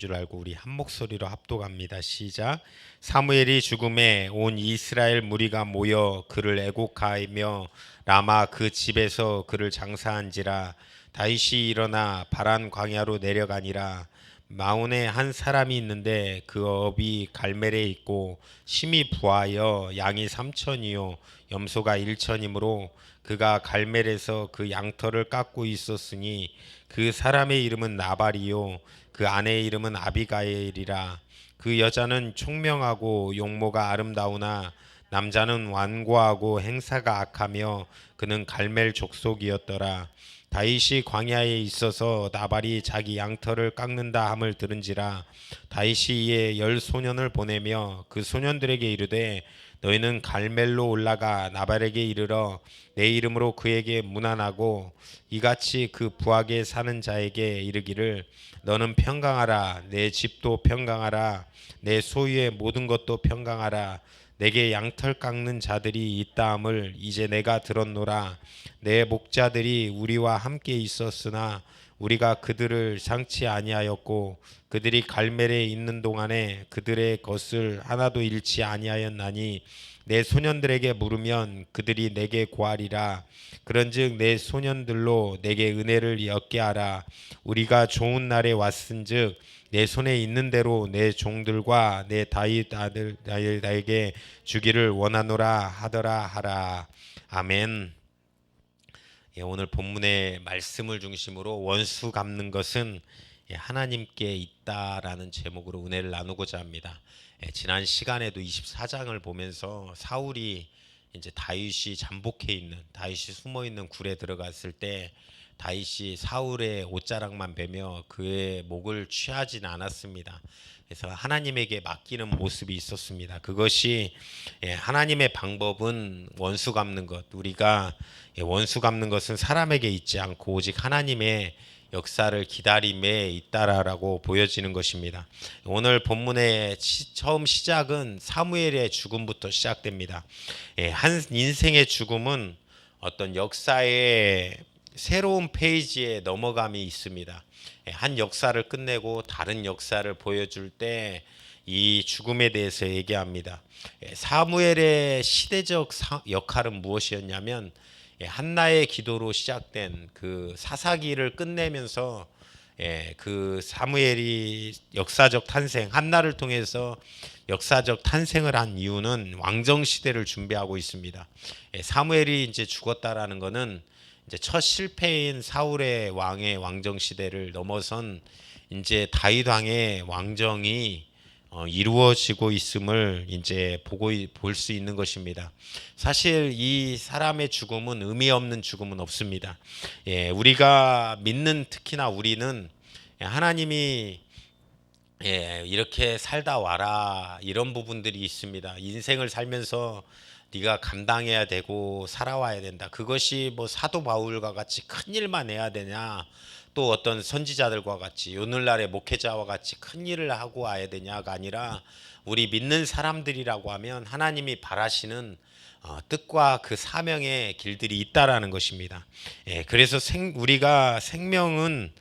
줄 알고 우리 한 목소리로 합독합니다. 시작. 사무엘이 죽음에 온 이스라엘 무리가 모여 그를 애곡하며 라마 그 집에서 그를 장사한지라. 다윗이 일어나 바란 광야로 내려가니라. 마온에 한 사람이 있는데 그 업이 갈멜에 있고 심히 부하여 양이 3천이요 염소가 1천이므로 그가 갈멜에서 그 양털을 깎고 있었으니 그 사람의 이름은 나발이요 그 아내의 이름은 아비가일이라. 그 여자는 총명하고 용모가 아름다우나 남자는 완고하고 행사가 악하며 그는 갈멜 족속이었더라. 다윗이 광야에 있어서 나발이 자기 양털을 깎는다 함을 들은지라. 다윗이 이에 10소년을 보내며 그 소년들에게 이르되 너희는 갈멜로 올라가 나발에게 이르러 내 이름으로 그에게 문안하고 이같이 그 부하게 사는 자에게 이르기를 너는 평강하라. 내 집도 평강하라. 내 소유의 모든 것도 평강하라. 내게 양털 깎는 자들이 있다함을 이제 내가 들었노라. 내 목자들이 우리와 함께 있었으나 우리가 그들을 상치 아니하였고 그들이 갈멜에 있는 동안에 그들의 것을 하나도 잃지 아니하였나니 내 소년들에게 물으면 그들이 내게 고하리라. 그런즉 내 소년들로 내게 은혜를 얻게 하라. 우리가 좋은 날에 왔은즉 내 손에 있는 대로 내 종들과 내 다윗 아들 나에게 주기를 원하노라 하더라 하라. 아멘. 오늘 본문의 말씀을 중심으로 원수 갚는 것은 하나님께 있다라는 제목으로 은혜를 나누고자 합니다. 지난 시간에도 24장을 보면서 사울이 이제 다윗이 잠복해 있는 다윗이 숨어 있는 굴에 들어갔을 때 다윗이 사울의 옷자락만 베며 그의 목을 취하지는 않았습니다. 그래서 하나님에게 맡기는 모습이 있었습니다. 그것이 하나님의 방법은 원수 갚는 것. 우리가 원수 갚는 것은 사람에게 있지 않고 오직 하나님의 역사를 기다림에 있다라고 보여지는 것입니다. 오늘 본문의 처음 시작은 사무엘의 죽음부터 시작됩니다. 한 인생의 죽음은 어떤 역사의 새로운 페이지에 넘어감이 있습니다. 한 역사를 끝내고 다른 역사를 보여줄 때 이 죽음에 대해서 얘기합니다. 사무엘의 시대적 역할은 무엇이었냐면 한나의 기도로 시작된 그 사사기를 끝내면서 그 사무엘이 역사적 탄생, 한나를 통해서 역사적 탄생을 한 이유는 왕정 시대를 준비하고 있습니다. 사무엘이 이제 죽었다라는 것은 이제 첫 실패인 사울의 왕의 왕정 시대를 넘어선 이제 다윗 왕의 왕정이 이루어지고 있음을 이제 볼 수 있는 것입니다. 사실 이 사람의 죽음은 의미 없는 죽음은 없습니다. 우리가 믿는 특히나 우리는 하나님이 이렇게 살다 와라 이런 부분들이 있습니다. 인생을 살면서 네가 감당해야 되고 살아와야 된다. 그것이 뭐 사도 바울과 같이 큰 일만 해야 되냐, 또 어떤 선지자들과 같이 오늘날의 목회자와 같이 큰 일을 하고 와야 되냐가 아니라 우리 믿는 사람들이라고 하면 하나님이 바라시는 뜻과 그 사명의 길들이 있다라는 것입니다. 그래서 우리가 생명은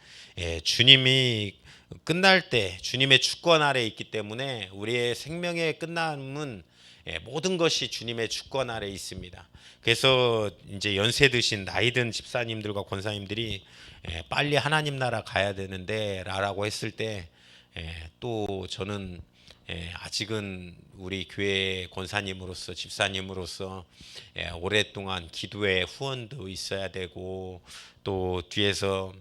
주님이 끝날 때 주님의 주권 아래 있기 때문에 우리의 생명의 끝남은 모든 것이 주님의 주권 아래 있습니다. 그래서 이제 연세 드신 나이 든 집사님들과 권사님들이 빨리 하나님 나라 가야 되는데 라고 했을 때 또 저는 아직은 우리 교회 권사님으로서 집사님으로서 오랫동안 기도의 후원도 있어야 되고 또 뒤에서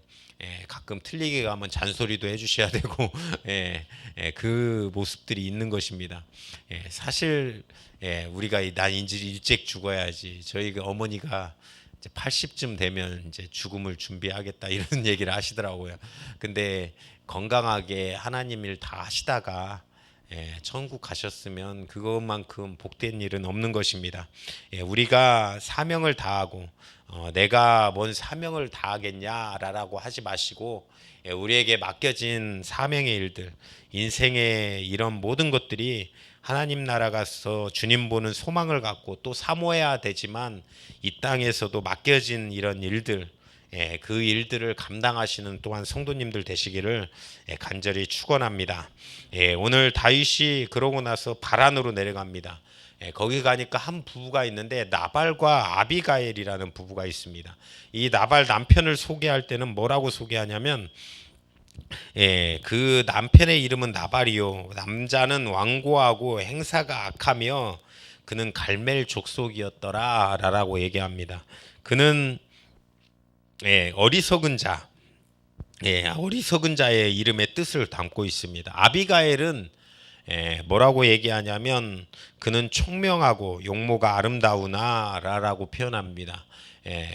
가끔 틀리게 가면 잔소리도 해주셔야 되고 그 모습들이 있는 것입니다. 사실 우리가 난 일찍 죽어야지. 저희 어머니가 이제 80쯤 되면 이제 죽음을 준비하겠다 이런 얘기를 하시더라고요. 근데 건강하게 하나님 일 다 하시다가 천국 가셨으면 그것만큼 복된 일은 없는 것입니다. 우리가 사명을 다하고 내가 뭔 사명을 다하겠냐라고 하지 마시고 우리에게 맡겨진 사명의 일들, 인생의 이런 모든 것들이 하나님 나라 가서 주님 보는 소망을 갖고 또 사모해야 되지만 이 땅에서도 맡겨진 이런 일들, 그 일들을 감당하시는 또한 성도님들 되시기를 간절히 축원합니다. 오늘 다윗이 그러고 나서 바란으로 내려갑니다. 거기 가니까 한 부부가 있는데 나발과 아비가일이라는 부부가 있습니다. 이 나발 남편을 소개할 때는 뭐라고 소개하냐면 그 남편의 이름은 나발이요. 남자는 완고하고 행사가 악하며 그는 갈멜 족속이었더라라고 얘기합니다. 그는 어리석은 자, 어리석은 자의 이름의 뜻을 담고 있습니다. 아비가일은 뭐라고 얘기하냐면 그는 총명하고 용모가 아름다우나라고 표현합니다.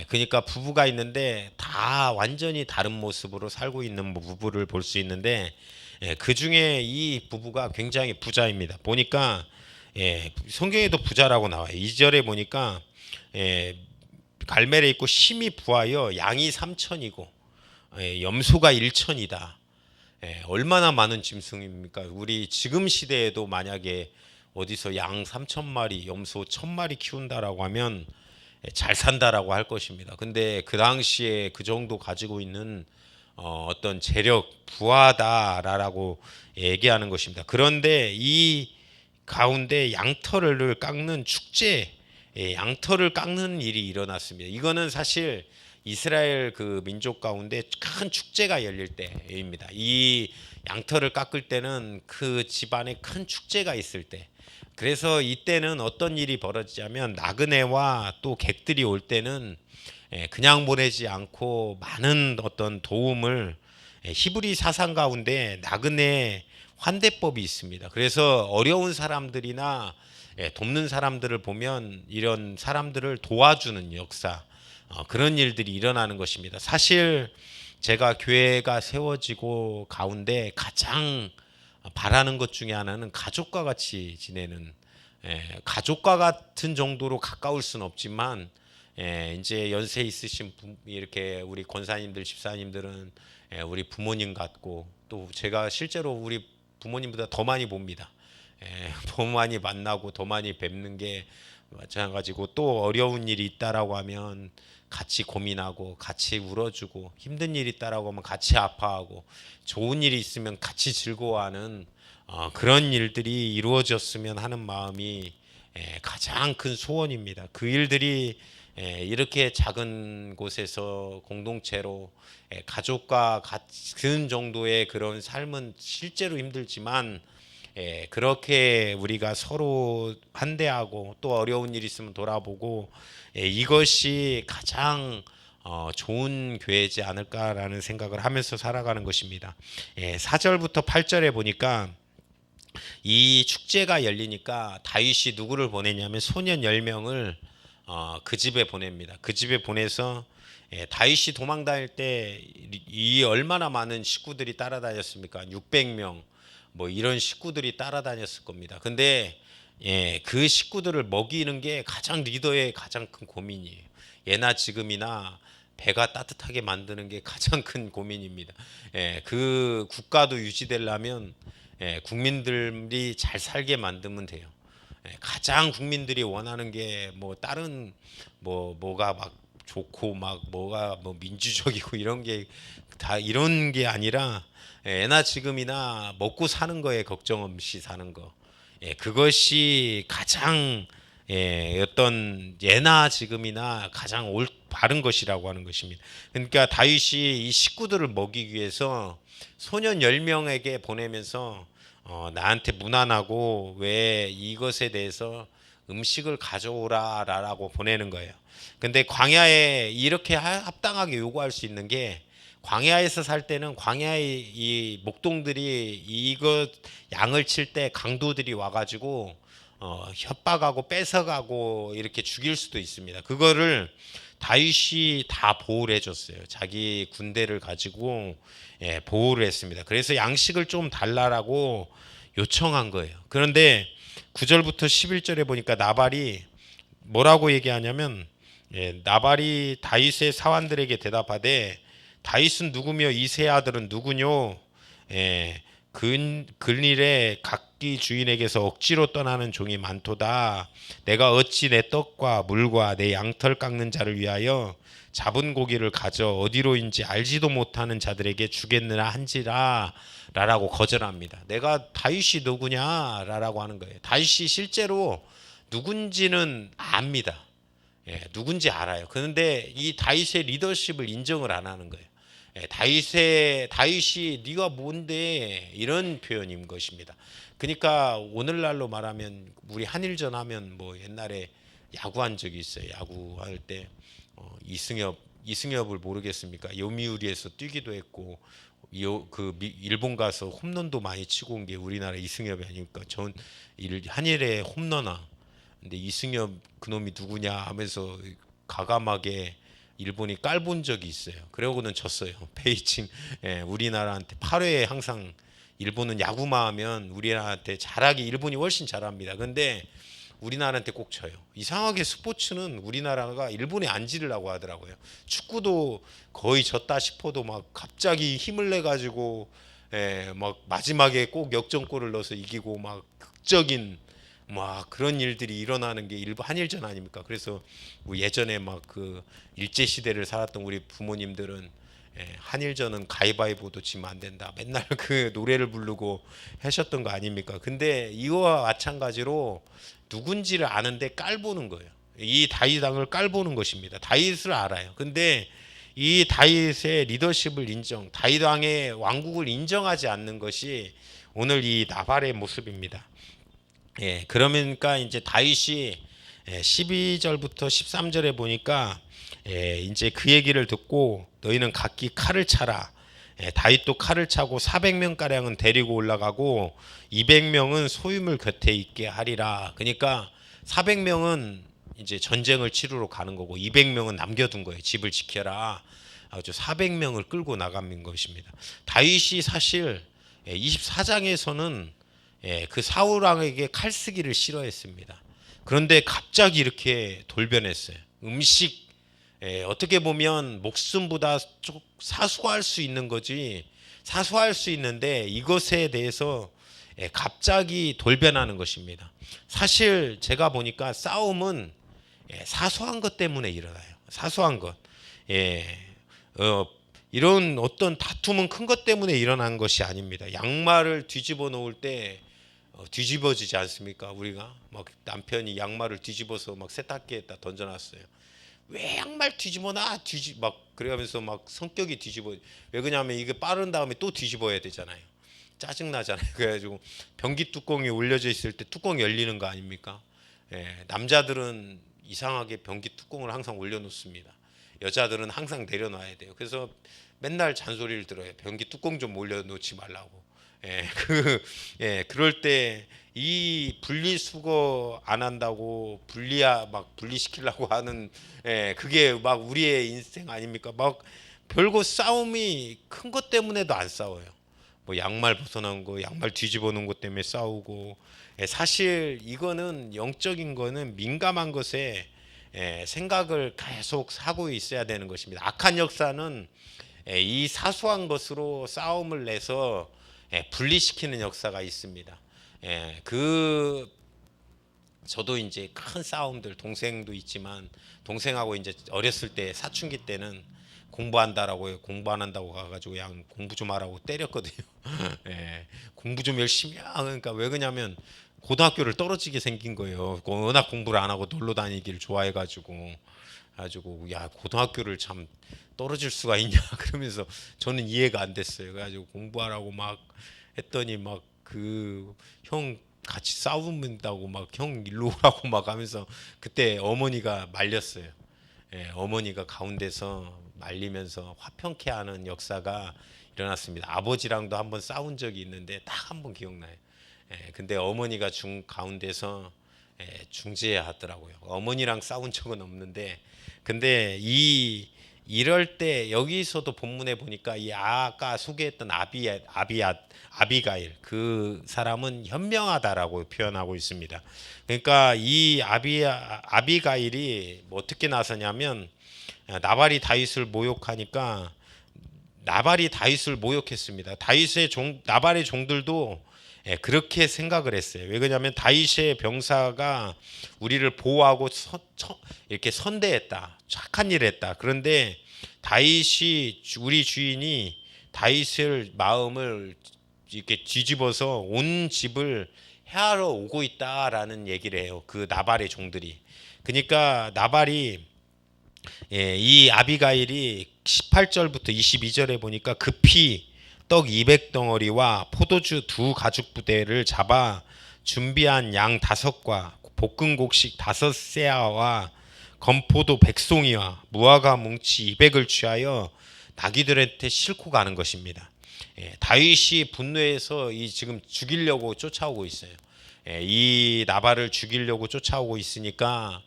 그러니까 부부가 있는데 다 완전히 다른 모습으로 살고 있는 부부를 볼 수 있는데 그 중에 이 부부가 굉장히 부자입니다. 보니까 성경에도 부자라고 나와요. 2절에 보니까 갈멜에 있고 심이 부하여 양이 3천이고 염소가 1천이다. 얼마나 많은 짐승입니까? 우리 지금 시대에도 만약에 어디서 양 3천 마리, 염소 1,000마리 키운다라고 하면 잘 산다라고 할 것입니다. 근데 그 당시에 그 정도 가지고 있는 어떤 재력, 부하다라고 얘기하는 것입니다. 그런데 이 가운데 양털을 깎는 축제, 양털을 깎는 일이 일어났습니다. 이거는 사실 이스라엘 그 민족 가운데 큰 축제가 열릴 때입니다. 이 양털을 깎을 때는 그 집안에 큰 축제가 있을 때, 그래서 이때는 어떤 일이 벌어지냐면 나그네와 또 객들이 올 때는 그냥 보내지 않고 많은 어떤 도움을, 히브리 사상 가운데 나그네 환대법이 있습니다. 그래서 어려운 사람들이나 돕는 사람들을 보면 이런 사람들을 도와주는 역사, 그런 일들이 일어나는 것입니다. 사실 제가 교회가 세워지고 가운데 가장 바라는 것 중에 하나는 가족과 같이 지내는, 가족과 같은 정도로 가까울 수는 없지만 이제 연세 있으신 이렇게 우리 권사님들 집사님들은 우리 부모님 같고, 또 제가 실제로 우리 부모님보다 더 많이 봅니다. 더 많이 만나고 더 많이 뵙는 게 마찬가지고, 또 어려운 일이 있다라고 하면 같이 고민하고 같이 울어주고, 힘든 일이 있다라고 하면 같이 아파하고, 좋은 일이 있으면 같이 즐거워하는 그런 일들이 이루어졌으면 하는 마음이 가장 큰 소원입니다. 그 일들이 이렇게 작은 곳에서 공동체로 가족과 같은 정도의 그런 삶은 실제로 힘들지만 그렇게 우리가 서로 환대하고 또 어려운 일 있으면 돌아보고, 이것이 가장 좋은 교회지 않을까라는 생각을 하면서 살아가는 것입니다. 4절부터 8절에 보니까 이 축제가 열리니까 다윗이 누구를 보내냐면 소년 10명을 그 집에 보냅니다. 그 집에 보내서 다윗이 도망 다닐 때 이 얼마나 많은 식구들이 따라다녔습니까? 600명 뭐 이런 식구들이 따라다녔을 겁니다. 근데 그 식구들을 먹이는 게 가장 리더의 가장 큰 고민이에요. 예나 지금이나 배가 따뜻하게 만드는 게 가장 큰 고민입니다. 그 국가도 유지되려면 국민들이 잘 살게 만들면 돼요. 가장 국민들이 원하는 게 뭐 다른 뭐가 막 좋고 막 뭐가 뭐 민주적이고 이런 게 다 이런 게 아니라 예나 지금이나 먹고 사는 거에 걱정 없이 사는 거, 그것이 가장 어떤 예나 지금이나 가장 바른 것이라고 하는 것입니다. 그러니까 다윗이 이 식구들을 먹이기 위해서 소년 10명에게 보내면서 나한테 무난하고 왜 이것에 대해서 음식을 가져오라라고 보내는 거예요. 근데 광야에 이렇게 합당하게 요구할 수 있는 게, 광야에서 살 때는 광야의 이 목동들이 이것 양을 칠 때 강도들이 와가지고 협박하고 뺏어가고 이렇게 죽일 수도 있습니다. 그거를 다윗이 다 보호를 해줬어요. 자기 군대를 가지고 보호를 했습니다. 그래서 양식을 좀 달라라고 요청한 거예요. 그런데 9절부터 11절에 보니까 나발이 뭐라고 얘기하냐면, 나발이 다윗의 사환들에게 대답하되 다윗은 누구며 이 세 아들은 누구뇨? 근일에 각 자기 주인에게서 억지로 떠나는 종이 많도다. 내가 어찌 내 떡과 물과 내 양털 깎는 자를 위하여 잡은 고기를 가져 어디로인지 알지도 못하는 자들에게 주겠느냐 한지라 라라고 거절합니다. 내가 다윗이 누구냐 라라고 하는 거예요. 다윗이 실제로 누군지는 압니다. 누군지 알아요. 그런데 이 다윗의 리더십을 인정을 안 하는 거예요. 다윗이 네가 뭔데 이런 표현인 것입니다. 그러니까 오늘날로 말하면 우리 한일전 하면 뭐 옛날에 야구한 적이 있어요. 야구할 때 이승엽을 모르겠습니까? 요미우리에서 뛰기도 했고 일본 가서 홈런도 많이 치고 온 게 우리나라 이승엽이 아닙니까? 전 한일의 홈런아. 근데 이승엽 그놈이 누구냐 하면서 가감하게 일본이 깔본 적이 있어요. 그러고는 졌어요. 베이징. 우리나라한테 8회에 항상 일본은 야구만 하면 우리나라한테 잘하기 일본이 훨씬 잘합니다. 근데 우리나라한테 꼭 져요. 이상하게 스포츠는 우리나라가 일본에 안 지르려고 하더라고요. 축구도 거의 졌다 싶어도 막 갑자기 힘을 내 가지고 막 마지막에 꼭 역전골을 넣어서 이기고 막 극적인 막 그런 일들이 일어나는 게 일부 한일전 아닙니까? 그래서 예전에 막 그 일제 시대를 살았던 우리 부모님들은 한일전은 가위바위보도 지면 안 된다. 맨날 그 노래를 부르고 하셨던 거 아닙니까? 근데 이거와 마찬가지로 누군지를 아는데 깔보는 거예요. 이 다윗 왕을 깔보는 것입니다. 다윗을 알아요. 근데 이 다윗의 리더십을 다윗 왕의 왕국을 인정하지 않는 것이 오늘 이 나발의 모습입니다. 그러니까 이제 다윗이 12절부터 13절에 보니까 이제 그 얘기를 듣고 너희는 각기 칼을 차라. 다윗도 칼을 차고 400명 가량은 데리고 올라가고 200명은 소유물 곁에 있게 하리라. 그러니까 400명은 이제 전쟁을 치르러 가는 거고 200명은 남겨둔 거예요. 집을 지켜라. 아주 400명을 끌고 나가는 것입니다. 다윗이 사실 24장에서는 그 사울 왕에게 칼 쓰기를 싫어했습니다. 그런데 갑자기 이렇게 돌변했어요. 어떻게 보면 목숨보다 사소할 수 있는 거지, 사소할 수 있는데 이것에 대해서 갑자기 돌변하는 것입니다. 사실 제가 보니까 싸움은 사소한 것 때문에 일어나요. 사소한 것. 이런 어떤 다툼은 큰 것 때문에 일어난 것이 아닙니다. 양말을 뒤집어 놓을 때 뒤집어지지 않습니까? 우리가 막 남편이 양말을 뒤집어서 막 세탁기에다 던져놨어요. 왜 양말 뒤집어놔? 막 그래가면서 막 성격이 뒤집어. 왜 그러냐면 이게 빠른 다음에 또 뒤집어야 되잖아요. 짜증 나잖아요. 그래가지고 변기 뚜껑이 올려져 있을 때 뚜껑 열리는 거 아닙니까? 남자들은 이상하게 변기 뚜껑을 항상 올려놓습니다. 여자들은 항상 내려놔야 돼요. 그래서 맨날 잔소리를 들어요. 변기 뚜껑 좀 올려놓지 말라고. 그럴 때 이 분리수거 안 한다고 분리시키려고 하는 그게 막 우리의 인생 아닙니까? 막 별거 싸움이 큰 것 때문에도 안 싸워요. 뭐 양말 벗어난 거, 양말 뒤집어 놓은 것 때문에 싸우고. 사실 이거는 영적인 거는 민감한 것에 생각을 계속 하고 있어야 되는 것입니다. 악한 역사는 이 사소한 것으로 싸움을 내서 분리시키는 역사가 있습니다. 저도 이제 큰 싸움들, 동생도 있지만 동생하고 이제 어렸을 때 사춘기 때는 공부 안 한다고 가가지고 그냥 공부 좀 하라고 때렸거든요. 공부 좀 열심히 하. 그러니까 왜 그러냐면 고등학교를 떨어지게 생긴 거예요. 워낙 공부를 안 하고 놀러 다니기를 좋아해가지고. 야, 고등학교를 참 떨어질 수가 있냐 그러면서 저는 이해가 안 됐어요. 그래가지고 공부하라고 막 했더니 막 형 같이 싸우는다고 막 형 일로 오라고 막 하면서 그때 어머니가 말렸어요. 어머니가 가운데서 말리면서 화평케 하는 역사가 일어났습니다. 아버지랑도 한번 싸운 적이 있는데 딱 한 번 기억나요. 근데 어머니가 가운데서 중재해야 하더라고요. 어머니랑 싸운 적은 없는데, 근데 이럴 때 여기서도 본문에 보니까 이 아까 소개했던 아비가일 그 사람은 현명하다라고 표현하고 있습니다. 그러니까 이 아비가일이 뭐 어떻게 나서냐면 나발이 다윗을 모욕하니까 나발이 다윗을 모욕했습니다. 나발의 종들도 그렇게 생각을 했어요. 왜 그러냐면 다윗의 병사가 우리를 보호하고 이렇게 선대했다, 착한 일을 했다. 그런데 다윗이 우리 주인이 다윗을 마음을 이렇게 뒤집어서 온 집을 해하러 오고 있다라는 얘기를 해요. 그 나발의 종들이. 그러니까 나발이 이 아비가일이 18절부터 22절에 보니까 급히 떡 200덩어리와 포도주 2가죽 부대를 잡아 준비한 양 5과 볶은 곡식 5세아와 건포도 100송이와 무화과 뭉치 200을 취하여 나귀들한테 싣고 가는 것입니다. 다윗이 분노해서 지금 죽이려고 쫓아오고 있어요. 이 나발을 죽이려고 쫓아오고 있으니까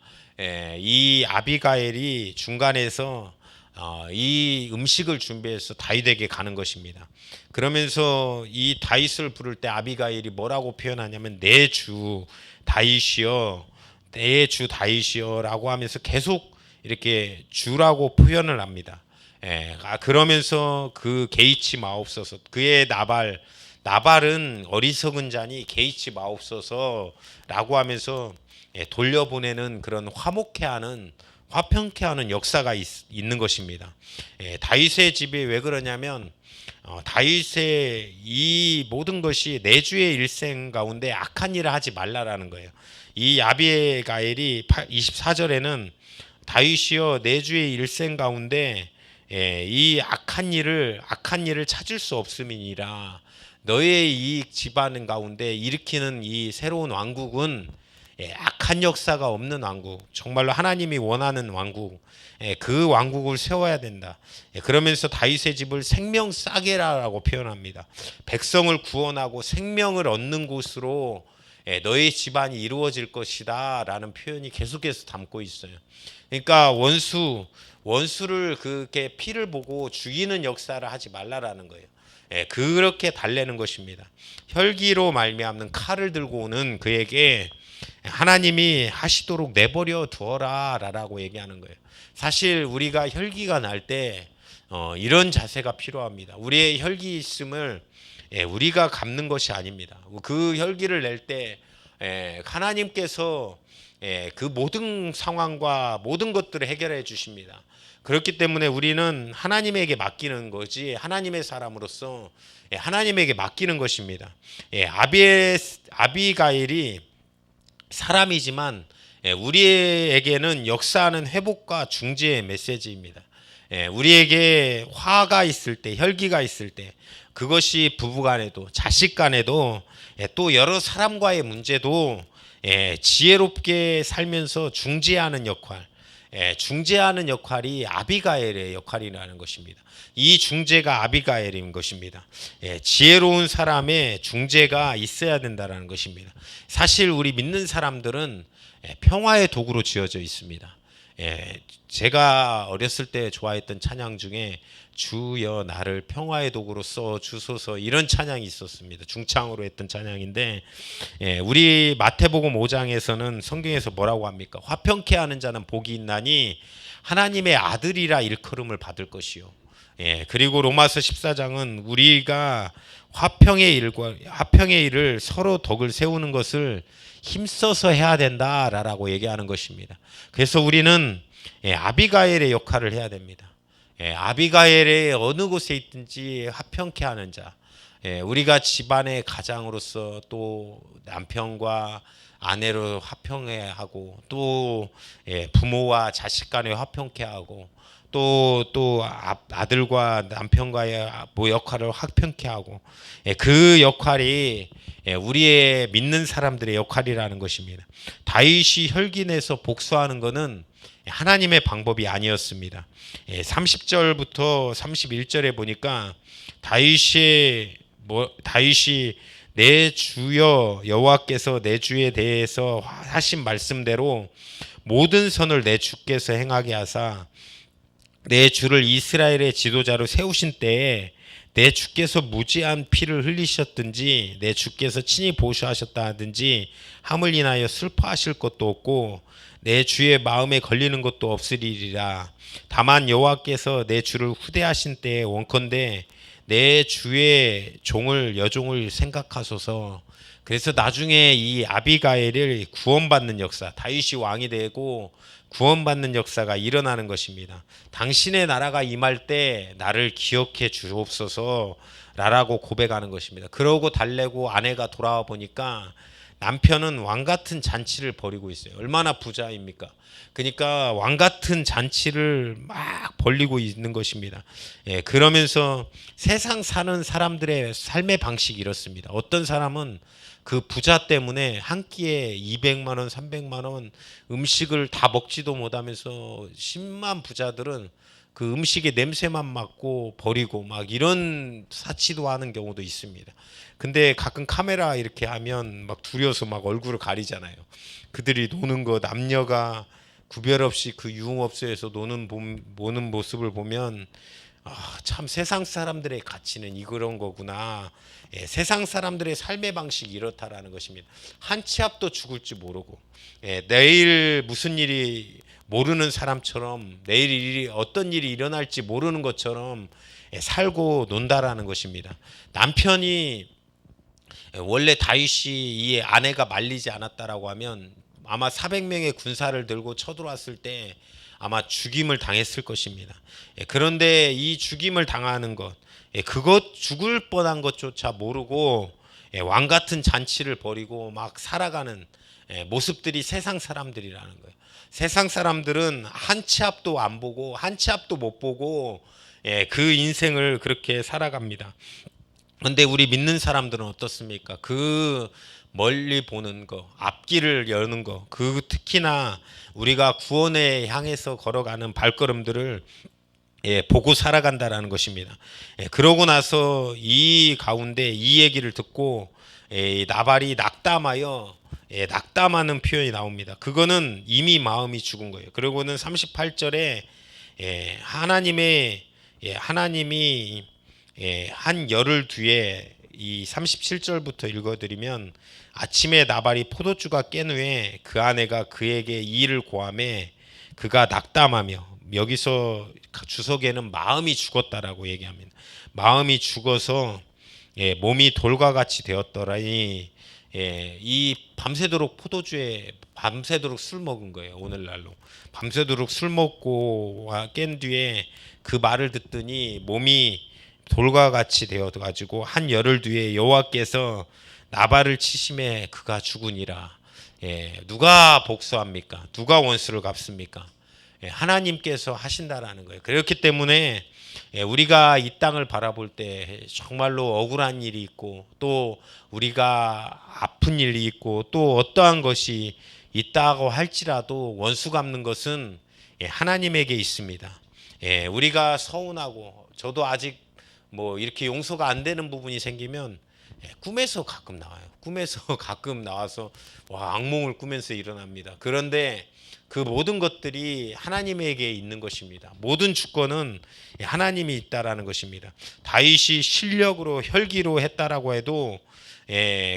이 아비가일이 중간에서 이 음식을 준비해서 다윗에게 가는 것입니다. 그러면서 이 다윗을 부를 때 아비가일이 뭐라고 표현하냐면 내 주 다윗이여, 내 주 다윗이여라고 하면서 계속 이렇게 주라고 표현을 합니다. 그러면서 그 개의치 마옵소서, 그의 나발은 어리석은 자니 개의치 마옵소서라고 하면서 돌려보내는 그런 화평케 하는 역사가 있는 것입니다. 다윗의 집이 왜 그러냐면 다윗의 이 모든 것이 내 주의 일생 가운데 악한 일을 하지 말라라는 거예요. 이 아비가일이 24절에는 다윗이여 내 주의 일생 가운데 이 악한 일을 찾을 수 없음이니라. 너의 이 집안 가운데 일으키는 이 새로운 왕국은 악한 역사가 없는 왕국, 정말로 하나님이 원하는 왕국, 그 왕국을 세워야 된다. 그러면서 다윗의 집을 생명 싸게라라고 표현합니다. 백성을 구원하고 생명을 얻는 곳으로 너의 집안이 이루어질 것이다 라는 표현이 계속해서 담고 있어요. 그러니까 원수를 그렇게 피를 보고 죽이는 역사를 하지 말라라는 거예요. 그렇게 달래는 것입니다. 혈기로 말미암는 칼을 들고 오는 그에게 하나님이 하시도록 내버려 두어라 라고 얘기하는 거예요. 사실 우리가 혈기가 날 때 이런 자세가 필요합니다. 우리의 혈기 있음을 우리가 갚는 것이 아닙니다. 그 혈기를 낼 때 하나님께서 그 모든 상황과 모든 것들을 해결해 주십니다. 그렇기 때문에 우리는 하나님에게 맡기는 거지, 하나님의 사람으로서 하나님에게 맡기는 것입니다. 아비가일이 사람이지만 우리에게는 역사하는 회복과 중재의 메시지입니다. 우리에게 화가 있을 때, 혈기가 있을 때, 그것이 부부간에도 자식간에도 또 여러 사람과의 문제도 지혜롭게 살면서 중재하는 역할이 아비가일의 역할이라는 것입니다. 이 중재가 아비가일인 것입니다. 지혜로운 사람의 중재가 있어야 된다는 것입니다. 사실 우리 믿는 사람들은 평화의 도구로 지어져 있습니다. 제가 어렸을 때 좋아했던 찬양 중에 주여 나를 평화의 도구로 써 주소서, 이런 찬양이 있었습니다. 중창으로 했던 찬양인데 우리 마태복음 5장에서는 성경에서 뭐라고 합니까? 화평케 하는 자는 복이 있나니 하나님의 아들이라 일컬음을 받을 것이요. 그리고 로마서 14장은 우리가 화평의 일을 서로 덕을 세우는 것을 힘써서 해야 된다라고 얘기하는 것입니다. 그래서 우리는 아비가일의 역할을 해야 됩니다. 아비가일의 어느 곳에 있든지 화평케 하는 자, 우리가 집안의 가장으로서 또 남편과 아내로 화평해 하고, 또 부모와 자식 간에 화평케 하고, 또 아들과 남편과의 역할을 화평케 하고, 그 역할이 우리의 믿는 사람들의 역할이라는 것입니다. 다윗이 혈기내서 복수하는 것은 하나님의 방법이 아니었습니다. 30절부터 31절에 보니까 다윗이 내 주여 여호와께서 내 주에 대해서 하신 말씀대로 모든 선을 내 주께서 행하게 하사 내 주를 이스라엘의 지도자로 세우신 때에 내 주께서 무지한 피를 흘리셨든지 내 주께서 친히 보수하셨다 하든지 함을 인하여 슬퍼하실 것도 없고 내 주의 마음에 걸리는 것도 없으리라. 다만 여호와께서 내 주를 후대하신 때에 원컨대 내 주의 종을 여종을 생각하소서. 그래서 나중에 이 아비가일을 구원받는 역사, 다윗이 왕이 되고 구원받는 역사가 일어나는 것입니다. 당신의 나라가 임할 때 나를 기억해 주옵소서 라고 고백하는 것입니다. 그러고 달래고 아내가 돌아와 보니까 남편은 왕 같은 잔치를 벌이고 있어요. 얼마나 부자입니까? 그러니까 왕 같은 잔치를 막 벌리고 있는 것입니다. 예, 그러면서 세상 사는 사람들의 삶의 방식이 이렇습니다. 어떤 사람은 그 부자 때문에 한 끼에 200만 원, 300만 원 음식을 다 먹지도 못하면서 10만 부자들은 그 음식의 냄새만 맡고 버리고 막 이런 사치도 하는 경우도 있습니다. 근데 가끔 카메라 이렇게 하면 막 두려워서 막 얼굴을 가리잖아요. 그들이 노는 거 남녀가 구별 없이 그 유흥업소에서 노는 모습을 보면 참 세상 사람들의 가치는 이런 거구나. 예, 세상 사람들의 삶의 방식이 이렇다라는 것입니다. 한 치 앞도 죽을지 모르고 내일 무슨 일이 모르는 사람처럼 내일 일이 어떤 일이 일어날지 모르는 것처럼 살고 논다라는 것입니다. 남편이 원래 다윗이 이 아내가 말리지 않았다라고 하면 아마 400명의 군사를 들고 쳐들어왔을 때 아마 죽임을 당했을 것입니다. 그런데 이 죽임을 당하는 것, 그것 죽을 뻔한 것조차 모르고 왕 같은 잔치를 벌이고 막 살아가는 모습들이 세상 사람들이라는 거예요. 세상 사람들은 한 치 앞도 안 보고 한 치 앞도 못 보고 그 인생을 그렇게 살아갑니다. 근데 우리 믿는 사람들은 어떻습니까? 그 멀리 보는 거, 앞길을 여는 거, 그 특히나 우리가 구원에 향해서 걸어가는 발걸음들을 보고 살아간다라는 것입니다. 그러고 나서 이 가운데 이 얘기를 듣고 나발이 낙담하여 낙담하는 표현이 나옵니다. 그거는 이미 마음이 죽은 거예요. 그리고는 38절에 하나님이 한 열흘 뒤에 이 37절부터 읽어드리면 아침에 나발이 포도주가 깬 후에 그 아내가 그에게 이 일을 고하매 그가 낙담하며 여기서 주석에는 마음이 죽었다라고 얘기합니다. 마음이 죽어서 몸이 돌과 같이 되었더라니 이 밤새도록 포도주에 밤새도록 술 먹은 거예요. 오늘날로 밤새도록 술 먹고 깬 뒤에 그 말을 듣더니 몸이 돌과 같이 되어 가지고 한 열흘 뒤에 여호와께서 나발을 치심에 그가 죽으니라. 누가 복수합니까? 누가 원수를 갚습니까? 하나님께서 하신다라는 거예요. 그렇기 때문에 우리가 이 땅을 바라볼 때 정말로 억울한 일이 있고 또 우리가 아픈 일이 있고 또 어떠한 것이 있다고 할지라도 원수 갚는 것은 하나님에게 있습니다. 우리가 서운하고 저도 아직 뭐 이렇게 용서가 안 되는 부분이 생기면 꿈에서 가끔 나와요. 꿈에서 가끔 나와서 악몽을 꾸면서 일어납니다. 그런데 그 모든 것들이 하나님에게 있는 것입니다. 모든 주권은 하나님이 있다라는 것입니다. 다윗이 실력으로 혈기로 했다라고 해도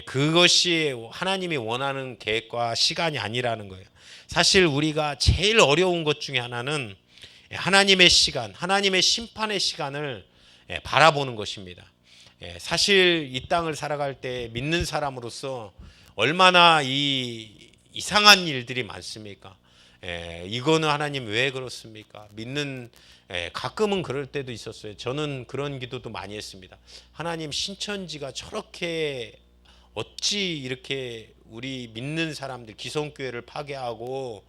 그것이 하나님이 원하는 계획과 시간이 아니라는 거예요. 사실 우리가 제일 어려운 것 중에 하나는 하나님의 시간, 하나님의 심판의 시간을 바라보는 것입니다. 사실 이 땅을 살아갈 때 믿는 사람으로서 얼마나 이상한 일들이 많습니까? 이거는 하나님 왜 그렇습니까? 가끔은 그럴 때도 있었어요. 저는 그런 기도도 많이 했습니다. 하나님 신천지가 저렇게 어찌 이렇게 우리 믿는 사람들 기성교회를 파괴하고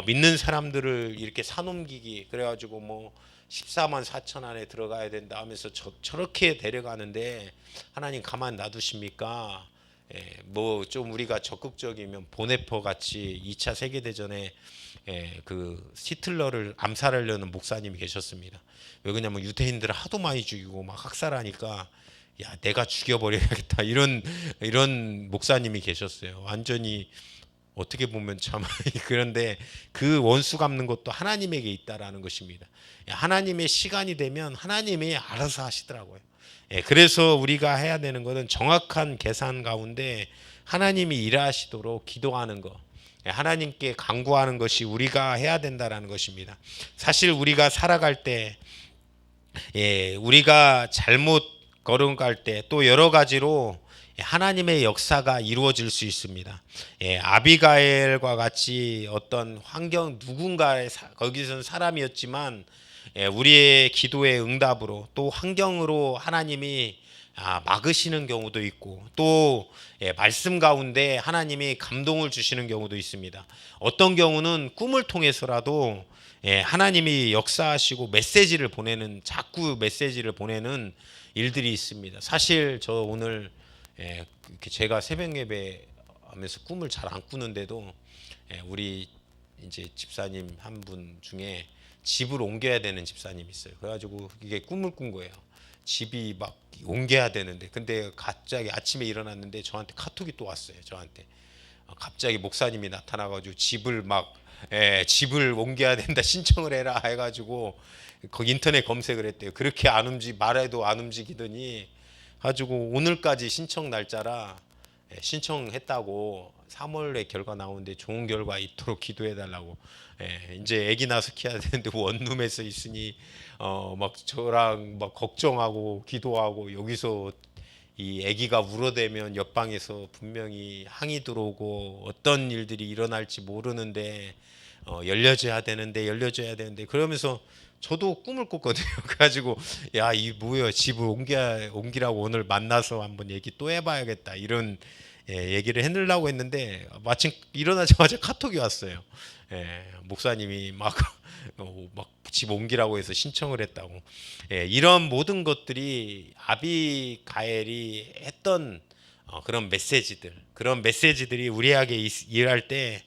믿는 사람들을 이렇게 사놈기기 그래가지고 뭐 14만 4천 안에 들어가야 된다 하면서 저렇게 데려가는데 하나님 가만 놔두십니까? 뭐 좀 우리가 적극적이면 보네퍼 같이 2차 세계대전에 그 히틀러를 암살하려는 목사님이 계셨습니다. 왜 그러냐면 유대인들을 하도 많이 죽이고 막 학살하니까 야 내가 죽여버려야겠다 이런 목사님이 계셨어요. 완전히 어떻게 보면 참 그런데 그 원수 갚는 것도 하나님에게 있다라는 것입니다. 하나님의 시간이 되면 하나님이 알아서 하시더라고요. 그래서 우리가 해야 되는 것은 정확한 계산 가운데 하나님이 일하시도록 기도하는 것. 하나님께 간구하는 것이 우리가 해야 된다라는 것입니다. 사실 우리가 살아갈 때 우리가 잘못 걸어갈 때 또 여러 가지로 하나님의 역사가 이루어질 수 있습니다. 아비가일과 같이 어떤 환경 누군가의 거기서는 사람이었지만 우리의 기도의 응답으로 또 환경으로 하나님이 막으시는 경우도 있고 또 말씀 가운데 하나님이 감동을 주시는 경우도 있습니다. 어떤 경우는 꿈을 통해서라도 하나님이 역사하시고 메시지를 보내는 자꾸 메시지를 보내는 일들이 있습니다. 사실 저 오늘 제가 새벽 예배 하면서 꿈을 잘 안 꾸는데도 우리 이제 집사님 한 분 중에 집을 옮겨야 되는 집사님이 있어요. 그래가지고 이게 꿈을 꾼 거예요. 집이 막 옮겨야 되는데 근데 갑자기 아침에 일어났는데 저한테 카톡이 또 왔어요. 저한테 갑자기 목사님이 나타나가지고 집을 옮겨야 된다 신청을 해라 해가지고 거기 인터넷 검색을 했대요. 그렇게 말해도 안 움직이더니 가지고 오늘까지 신청 날짜라 신청했다고 3월에 결과 나오는데 좋은 결과 있도록 기도해달라고. 이제 아기 낳아서 키워야 되는데 원룸에서 있으니 막 저랑 막 걱정하고 기도하고 여기서 이 아기가 울어대면 옆방에서 분명히 항의 들어오고 어떤 일들이 일어날지 모르는데 열려줘야 되는데 그러면서 저도 꿈을 꿨거든요. 그래가지고 야, 이 뭐야 집을 옮기라고 오늘 만나서 한번 얘기 또 해봐야겠다 이런 얘기를 해내려고 했는데 마침 일어나자마자 카톡이 왔어요. 목사님이 막 집 옮기라고 해서 신청을 했다고. 이런 모든 것들이 아비가엘이 했던 그런 메시지들이 우리에게 일할 때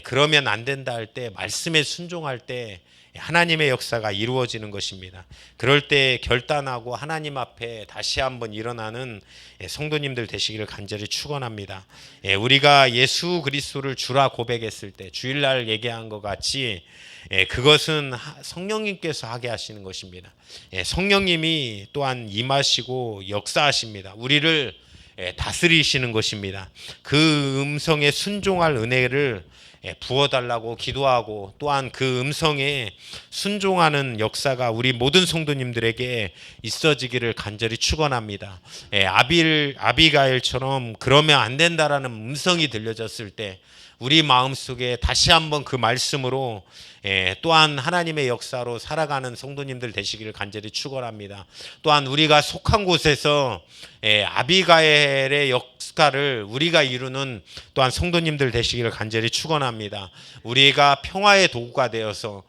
그러면 안 된다 할 때 말씀에 순종할 때 하나님의 역사가 이루어지는 것입니다. 그럴 때 결단하고 하나님 앞에 다시 한번 일어나는 성도님들 되시기를 간절히 축원합니다. 우리가 예수 그리스도를 주라 고백했을 때 주일날 얘기한 것 같이 그것은 성령님께서 하게 하시는 것입니다. 성령님이 또한 임하시고 역사하십니다. 우리를 다스리시는 것입니다. 그 음성에 순종할 은혜를 부어달라고 기도하고 또한 그 음성에 순종하는 역사가 우리 모든 성도님들에게 있어지기를 간절히 축원합니다. 아비가일처럼 그러면 안 된다라는 음성이 들려졌을 때 우리 마음속에 다시 한번 그 말씀으로 또한 하나님의 역사로 살아가는 성도님들 되시기를 간절히 축원합니다. 또한 우리가 속한 곳에서 아비가엘의 역사를 우리가 이루는 또한 성도님들 되시기를 간절히 축원합니다. 우리가 평화의 도구가 되어서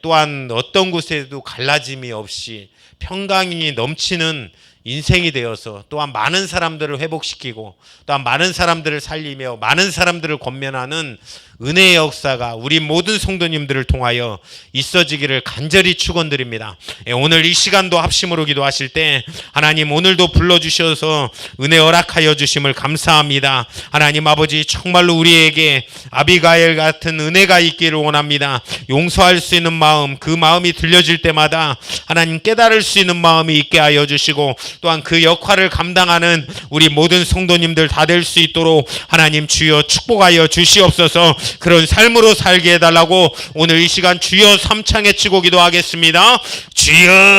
또한 어떤 곳에도 갈라짐이 없이 평강이 넘치는 인생이 되어서 또한 많은 사람들을 회복시키고 또한 많은 사람들을 살리며 많은 사람들을 권면하는 은혜의 역사가 우리 모든 성도님들을 통하여 있어지기를 간절히 축원드립니다. 오늘 이 시간도 합심으로 기도하실 때 하나님 오늘도 불러주셔서 은혜 허락하여 주심을 감사합니다. 하나님 아버지 정말로 우리에게 아비가엘 같은 은혜가 있기를 원합니다. 용서할 수 있는 마음, 그 마음이 들려질 때마다 하나님 깨달을 수 있는 마음이 있게 하여 주시고 또한 그 역할을 감당하는 우리 모든 성도님들 다 될 수 있도록 하나님 주여 축복하여 주시옵소서. 그런 삶으로 살게 해달라고 오늘 이 시간 주여 삼창에 치고 기도하겠습니다. 주여